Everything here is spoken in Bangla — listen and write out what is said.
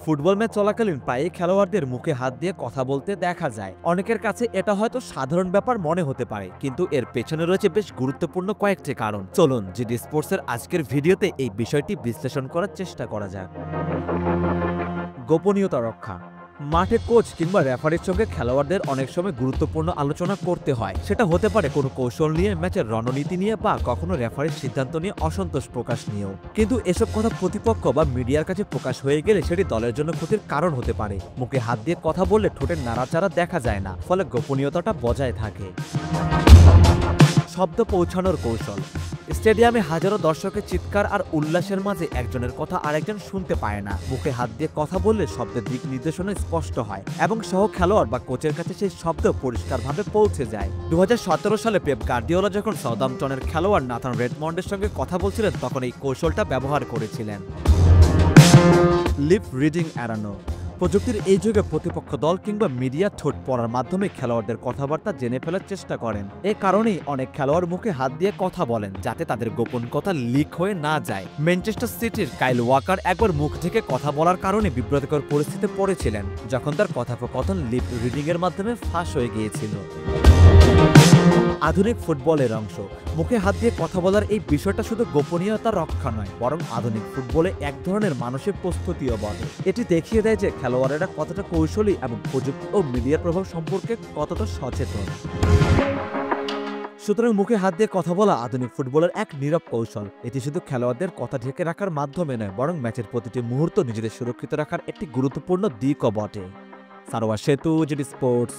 ফুটবল ম্যাচ চলাকালীন প্রায়ই খেলোয়াড়দের মুখে হাত দিয়ে কথা বলতে দেখা যায়। অনেকের কাছে এটা হয়তো সাধারণ ব্যাপার মনে হতে পারে, কিন্তু এর পেছনে রয়েছে বেশ গুরুত্বপূর্ণ কয়েকটি কারণ। চলুন জিডি স্পোর্টসের আজকের ভিডিওতে এই বিষয়টি বিশ্লেষণ করার চেষ্টা করা যাক। গোপনীয়তা রক্ষা। মাঠে কোচ কিংবা রেফারির সঙ্গে খেলোয়াড়দের অনেক সময় গুরুত্বপূর্ণ আলোচনা করতে হয়। সেটা হতে পারে কোনো কৌশল নিয়ে, ম্যাচের রণনীতি নিয়ে, বা কখনো রেফারির সিদ্ধান্ত নিয়ে অসন্তোষ প্রকাশ নিয়েও। কিন্তু এসব কথা প্রতিপক্ষ বা মিডিয়ার কাছে প্রকাশ হয়ে গেলে সেটি দলের জন্য ক্ষতির কারণ হতে পারে। মুখে হাত দিয়ে কথা বললে ঠোঁটের নাড়াচাড়া দেখা যায় না, ফলে গোপনীয়তাটা বজায় থাকে। শব্দ পৌঁছানোর কৌশল। স্টেডিয়ামে হাজারো দর্শকের চিৎকার আর উল্লাসের মাঝে একজনের কথা আরেকজন শুনতে পায় না। মুখে হাত দিয়ে কথা বললে শব্দের দিক নির্দেশনা স্পষ্ট হয় এবং সহ খেলোয়াড় বা কোচের কাছে সেই শব্দ পরিষ্কারভাবে পৌঁছে যায়। 2017 সালে পেপ গার্দিওলা যখন সাউদাম্পটনের খেলোয়াড় নাথান রেডমন্ডের সঙ্গে কথা বলছিলেন, তখন এই কৌশলটা ব্যবহার করেছিলেন। লিপ রিডিং এড়ানো। প্রযুক্তির এই যুগে প্রতিপক্ষ দল কিংবা মিডিয়া ঠোঁট পড়ার মাধ্যমে খেলোয়াড়দের কথাবার্তা জেনে ফেলার চেষ্টা করেন। এ কারণেই অনেক খেলোয়াড় মুখে হাত দিয়ে কথা বলেন, যাতে তাদের গোপন কথা লিক হয়ে না যায়। ম্যানচেস্টার সিটির কাইল ওয়াকার একবার মুখ থেকে কথা বলার কারণে বিব্রতকর পরিস্থিতিতে পড়েছিলেন, যখন তার কথোপকথন লিপ রিডিং এর মাধ্যমে ফাঁস হয়ে গিয়েছিল। আধুনিক ফুটবলের অংশ। মুখে হাত দিয়ে কথা বলার এই বিষয়টা শুধু গোপনীয়তা রক্ষা নয়, বরং আধুনিক ফুটবলে এক ধরনের মানসিক প্রস্তুতিও বটে। এটি দেখিয়ে দেয় যে খেলোয়াড়েরা কতটা কৌশলী এবং প্রযুক্তি ও মিডিয়ার প্রভাব সম্পর্কে কতটা সচেতন। সুতরাং মুখে হাত দিয়ে কথা বলা আধুনিক ফুটবলের এক নীরব কৌশল। এটি শুধু খেলোয়াড়দের কথা ঢেকে রাখার মাধ্যমে নয়, বরং ম্যাচের প্রতিটি মুহূর্ত নিজেদের সুরক্ষিত রাখার একটি গুরুত্বপূর্ণ দিকও বটে। সারোয়ার সেতু, জিডি স্পোর্টস।